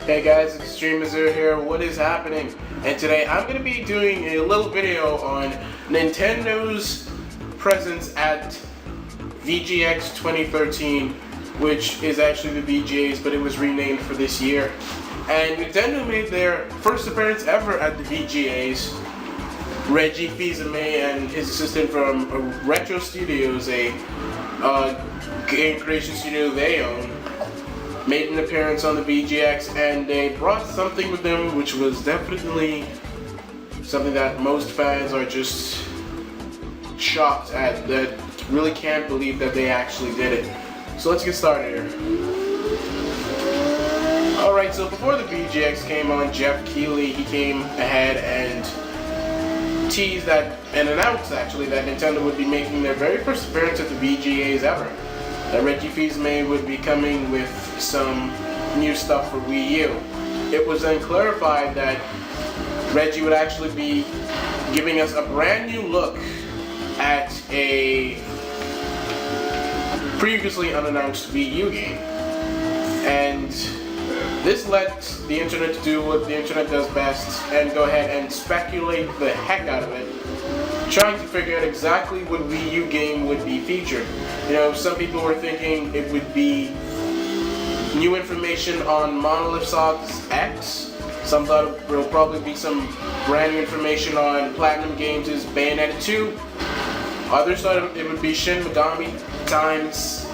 Hey guys, Extreme Azure here. What is happening? And today I'm going to be doing a little video on Nintendo's presence at VGX 2013, which is actually the VGAs, but it was renamed for this year. And Nintendo made their first appearance ever at the VGAs. Reggie and his assistant from Retro Studios, a game creation studio they own, made an appearance on the VGX, and they brought something with them which was definitely something that most fans are just shocked at, that really can't believe that they actually did it. So let's get started here. Alright, so before the VGX came on, Geoff Keighly, he came ahead and teased that, and announced actually, that Nintendo would be making their very first appearance at the VGAs ever. That Reggie would be coming with some new stuff for Wii U. It was then clarified that Reggie would actually be giving us a brand new look at a previously unannounced Wii U game. And this let the internet do what the internet does best and go ahead and speculate the heck out of it, trying to figure out exactly what Wii U game would be featured. You know, some people were thinking it would be new information on Monolith Soft's X. Some thought it will probably be some brand new information on Platinum Games' Bayonetta 2. Others thought it would be Shin Megami Tensei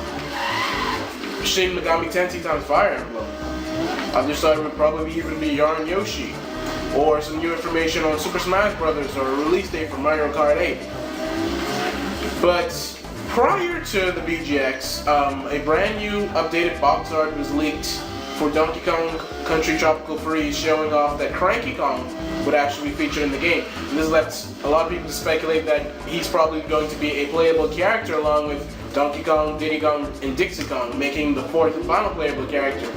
times Fire Emblem. Others thought it would probably even be Yarn Yoshi, or some new information on Super Smash Bros. Or a release date for Mario Kart 8. But prior to the VGX, a brand new updated box art was leaked for Donkey Kong Country Tropical Freeze, showing off that Cranky Kong would actually be featured in the game. And this lets a lot of people speculate that he's probably going to be a playable character along with Donkey Kong, Diddy Kong, and Dixie Kong, making the fourth and final playable character.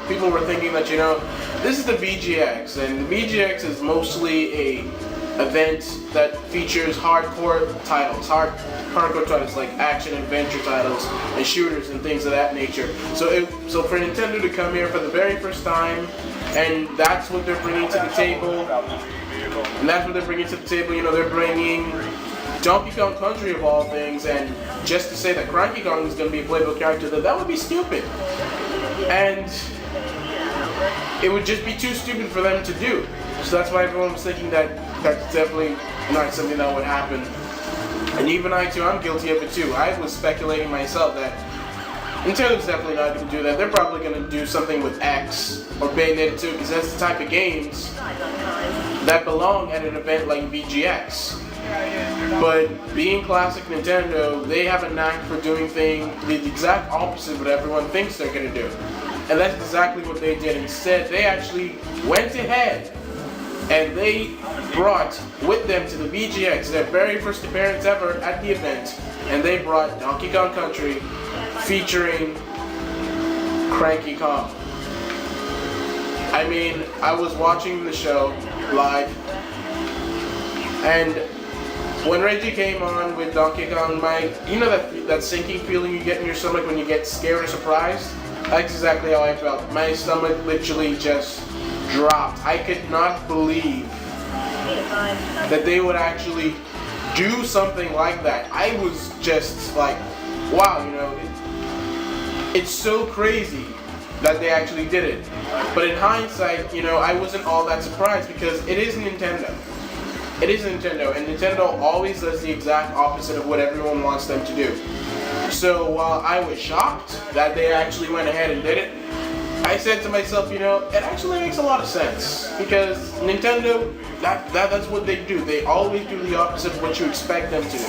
People were thinking that, you know, this is the VGX, and the VGX is mostly a event that features hardcore titles, hardcore titles like action adventure titles and shooters and things of that nature. So for Nintendo to come here for the very first time, and that's what they're bringing to the table, you know, they're bringing Donkey Kong Country of all things, and just to say that Cranky Kong is going to be a playable character, that would be stupid. And it would just be too stupid for them to do. So that's why everyone was thinking that that's definitely not something that would happen. And even I too, I'm guilty of it too. I was speculating myself that Nintendo's definitely not going to do that. They're probably going to do something with X or Bayonetta 2, because that's the type of games that belong at an event like VGX. But being classic Nintendo, they have a knack for doing things the exact opposite of what everyone thinks they're going to do. And that's exactly what they did. Instead, they actually went ahead and they brought with them to the VGX their very first appearance ever at the event, and they brought Donkey Kong Country featuring Cranky Kong. I mean, I was watching the show live, and when Reggie came on with Donkey Kong, you know that sinking feeling you get in your stomach when you get scared or surprised? That's exactly how I felt. My stomach literally just dropped. I could not believe that they would actually do something like that. I was just like, wow, you know, it's so crazy that they actually did it. But in hindsight, you know, I wasn't all that surprised, because it is Nintendo. It is Nintendo, and Nintendo always does the exact opposite of what everyone wants them to do. So while I was shocked that they actually went ahead and did it, I said to myself, you know, it actually makes a lot of sense, because Nintendo, that's what they do. They always do the opposite of what you expect them to do.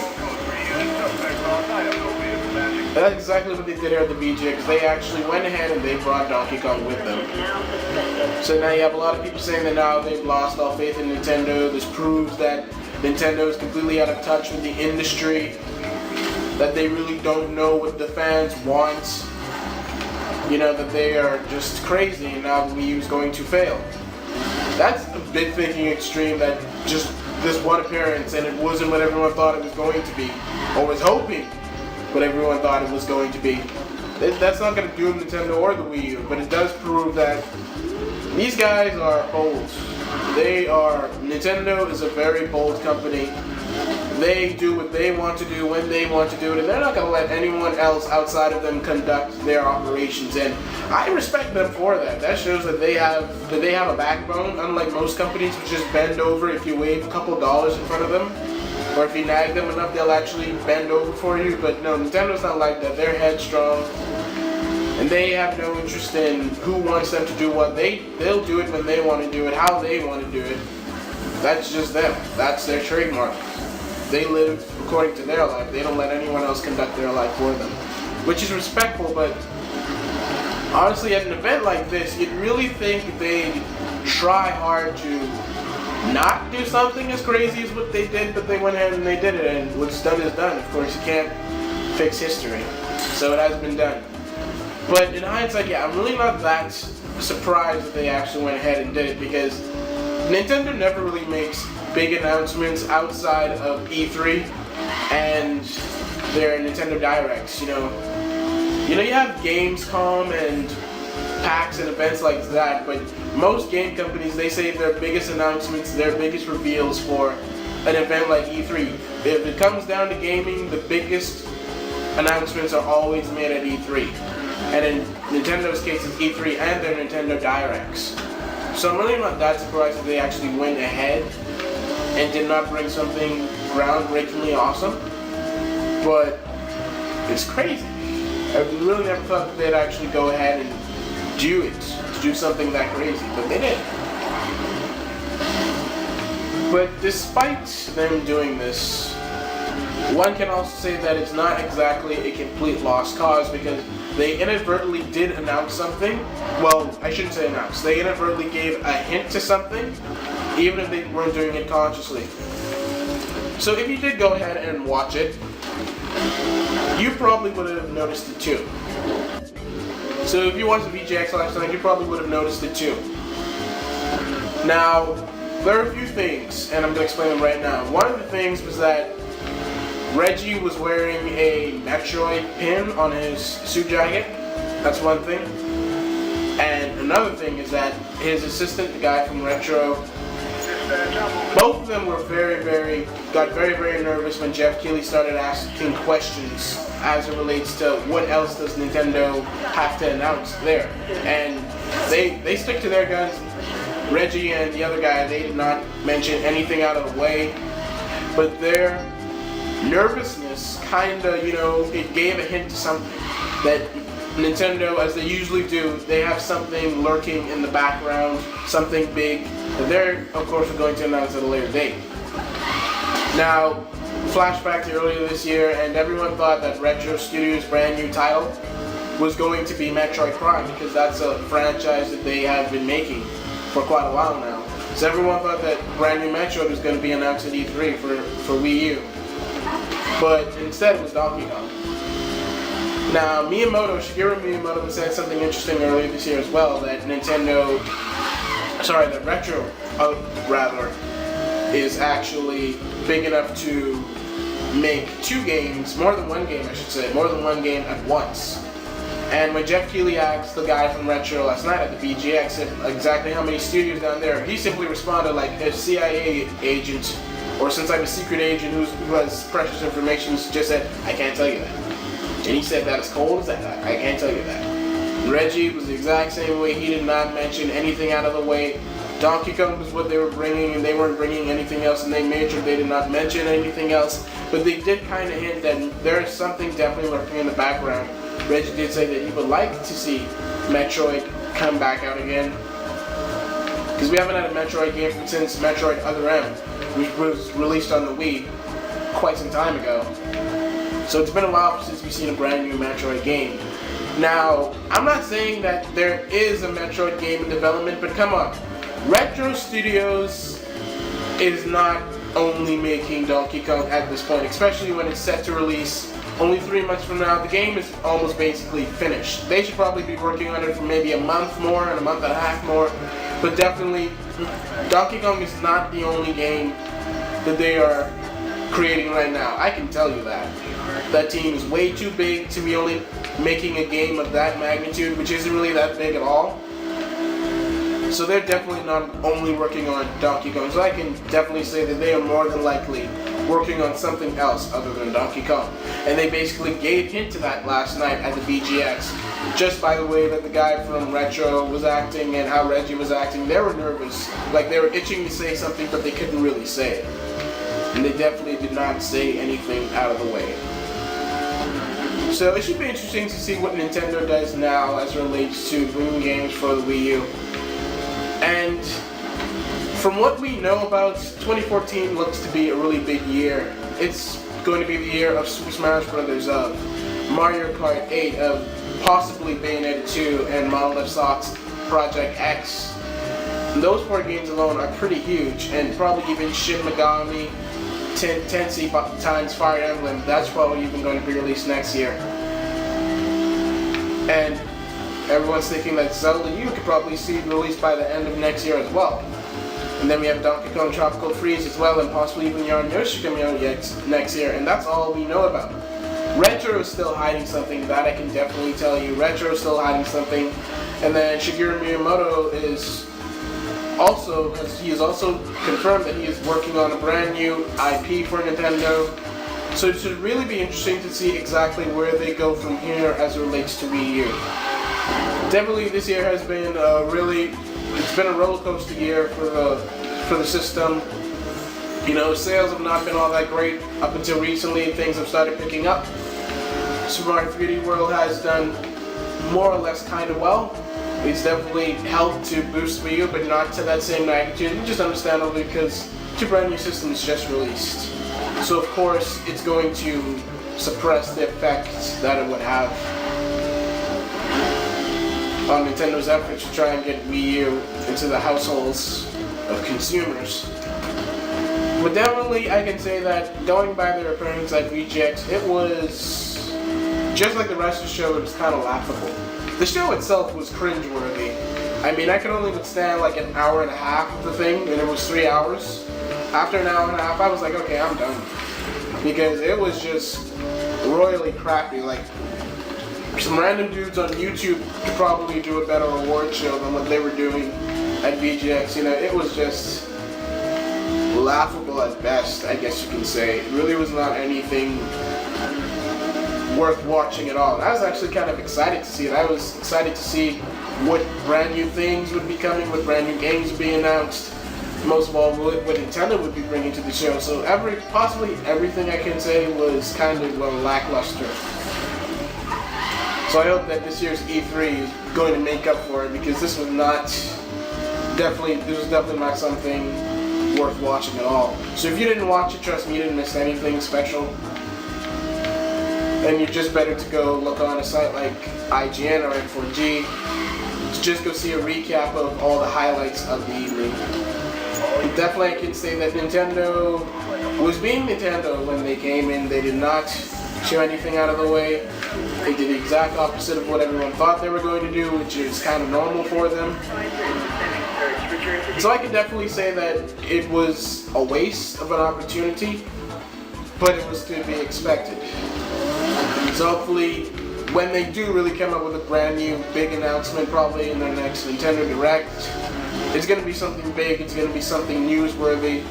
And that's exactly what they did here at the VGX. They actually went ahead and they brought Donkey Kong with them. So now you have a lot of people saying that now they've lost all faith in Nintendo. This proves that Nintendo is completely out of touch with the industry, that they really don't know what the fans want. You know, that they are just crazy, and now Wii U is going to fail. That's a bit thinking extreme, that just this one appearance and it wasn't what everyone thought it was going to be, or was hoping what everyone thought it was going to be. That's not going to doom Nintendo or the Wii U, but it does prove that these guys are bold. Nintendo is a very bold company. They do what they want to do when they want to do it, and they're not going to let anyone else outside of them conduct their operations. And I respect them for that. That shows that they have a backbone, unlike most companies who just bend over if you wave a couple dollars in front of them, or if you nag them enough, they'll actually bend over for you. But no, Nintendo's not like that. They're headstrong, and they have no interest in who wants them to do what. They'll do it when they want to do it, how they want to do it. That's just them. That's their trademark. They live according to their life. They don't let anyone else conduct their life for them, which is respectful. But honestly, at an event like this, you'd really think they'd try hard to not do something as crazy as what they did, but they went ahead and they did it, and what's done is done. Of course, you can't fix history, so it has been done. But in hindsight, yeah, I'm really not that surprised that they actually went ahead and did it, because Nintendo never really makes big announcements outside of E3 and their Nintendo Directs. You have Gamescom and PAX and events like that, but most game companies, they save their biggest announcements, their biggest reveals for an event like E3. If it comes down to gaming, the biggest announcements are always made at E3. And in Nintendo's case, it's E3 and their Nintendo Directs. So I'm really not that surprised that they actually went ahead and did not bring something groundbreakingly awesome. But it's crazy. I really never thought that they'd actually go ahead and do it, to do something that crazy, but they did. But despite them doing this, one can also say that it's not exactly a complete lost cause, because they inadvertently did announce something. Well, I shouldn't say announce. They inadvertently gave a hint to something, even if they weren't doing it consciously. So if you did go ahead and watch it, you probably would have noticed it too. So if you watched the VGX last night, you probably would have noticed it too. Now, there are a few things, and I'm going to explain them right now. One of the things was that Reggie was wearing a Metroid pin on his suit jacket. That's one thing. And another thing is that his assistant, the guy from Retro, both of them were got very nervous when Geoff Keighly started asking questions as it relates to what else does Nintendo have to announce there. And they stick to their guns. Reggie and the other guy, they did not mention anything out of the way, but their nervousness kinda, it gave a hint to something that Nintendo, as they usually do, they have something lurking in the background, something big, that they're, of course, going to announce at a later date. Now, flashback to earlier this year, and everyone thought that Retro Studios' brand new title was going to be Metroid Prime, because that's a franchise that they have been making for quite a while now. So everyone thought that brand new Metroid was going to be announced at E3 for Wii U. But instead it was Donkey Kong. Now, Shigeru Miyamoto said something interesting earlier this year as well, that Retro, is actually big enough to make more than one game at once. And when Geoff Keighly asked the guy from Retro last night at the VGX exactly how many studios down there, he simply responded like a CIA agent, or since I'm a secret agent who has precious information, just said, I can't tell you that. And he said that as cold as that. I can't tell you that. Reggie was the exact same way. He did not mention anything out of the way. Donkey Kong was what they were bringing, and they weren't bringing anything else, and they made sure they did not mention anything else. But they did kind of hint that there is something definitely lurking in the background. Reggie did say that he would like to see Metroid come back out again, because we haven't had a Metroid game since Metroid Other M, which was released on the Wii quite some time ago. So it's been a while since we've seen a brand new Metroid game. Now, I'm not saying that there is a Metroid game in development, but come on. Retro Studios is not only making Donkey Kong at this point, especially when it's set to release only 3 months from now. The game is almost basically finished. They should probably be working on it for maybe a month more and a month and a half more, but definitely Donkey Kong is not the only game that they are creating right now. I can tell you that. That team is way too big to be only making a game of that magnitude, which isn't really that big at all. So they're definitely not only working on Donkey Kong. So I can definitely say that they are more than likely working on something else other than Donkey Kong. And they basically gave hint to that last night at the VGX. Just by the way that the guy from Retro was acting and how Reggie was acting, they were nervous. Like they were itching to say something, but they couldn't really say it. And they definitely did not say anything out of the way. So it should be interesting to see what Nintendo does now as it relates to bringing games for the Wii U. And from what we know about, 2014 looks to be a really big year. It's going to be the year of Super Smash Bros., of Mario Kart 8, of possibly Bayonetta 2, and Monolith Soft's Project X. And those 4 games alone are pretty huge, and probably even Shin Megami Tensei times Fire Emblem, that's probably even going to be released next year. And everyone's thinking that Zelda U could probably see released by the end of next year as well. And then we have Donkey Kong Tropical Freeze as well, and possibly even Yarn Yoshi coming out next year, and that's all we know about. Retro is still hiding something, that I can definitely tell you. Retro is still hiding something. And then Shigeru Miyamoto is also confirmed that he is working on a brand new IP for Nintendo. So it should really be interesting to see exactly where they go from here as it relates to Wii U. Definitely this year has been it's been a roller coaster year for the system. You know, sales have not been all that great up until recently. Things have started picking up. Super Mario 3D World has done more or less kind of well. It's definitely helped to boost Wii U, but not to that same magnitude. Just understandable because 2 brand new systems just released. So of course, it's going to suppress the effect that it would have on Nintendo's efforts to try and get Wii U into the households of consumers. But definitely I can say that going by their appearance at VGX, it was, just like the rest of the show, it was kind of laughable. The show itself was cringeworthy. I mean, I could only withstand like an hour and a half of the thing, and it was 3 hours. After an hour and a half, I was like, okay, I'm done. Because it was just royally crappy. Like, some random dudes on YouTube could probably do a better award show than what they were doing at VGX. You know, it was just laughable at best, I guess you can say. It really was not anything worth watching at all. And I was actually kind of excited to see it. I was excited to see what brand new things would be coming, what brand new games would be announced. Most of all, what Nintendo would be bringing to the show. So possibly everything I can say was kind of lackluster. So I hope that this year's E3 is going to make up for it, because this was definitely not something worth watching at all. So if you didn't watch it, trust me, you didn't miss anything special. And you're just better to go look on a site like IGN or N4G to just go see a recap of all the highlights of the evening. Definitely I can say that Nintendo was being Nintendo when they came in. They did not show anything out of the way. They did the exact opposite of what everyone thought they were going to do, which is kind of normal for them. So I can definitely say that it was a waste of an opportunity, but it was to be expected. So hopefully, when they do really come up with a brand new big announcement, probably in their next Nintendo Direct, it's going to be something big, it's going to be something newsworthy,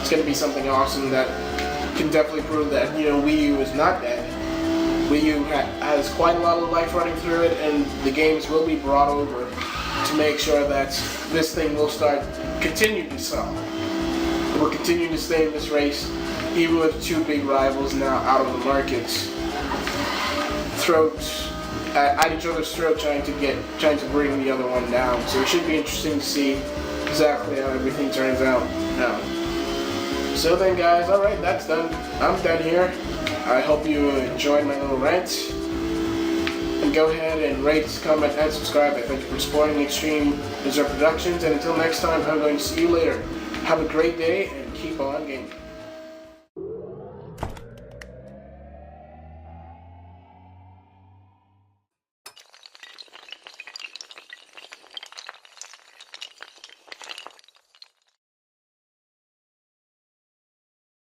it's going to be something awesome that can definitely prove that, you know, Wii U is not dead. Wii U has quite a lot of life running through it, and the games will be brought over to make sure that this thing will continue to sell. It will continue to stay in this race, even with 2 big rivals now out of the market, at each other's throat, trying to bring the other one down. So it should be interesting to see exactly how everything turns out now. So then, guys, alright, that's done. I'm done here. I hope you enjoyed my little rant. And go ahead and rate, comment, and subscribe. I thank you for supporting Extreme Bizarre Productions. And until next time, I'm going to see you later. Have a great day and keep on gaming.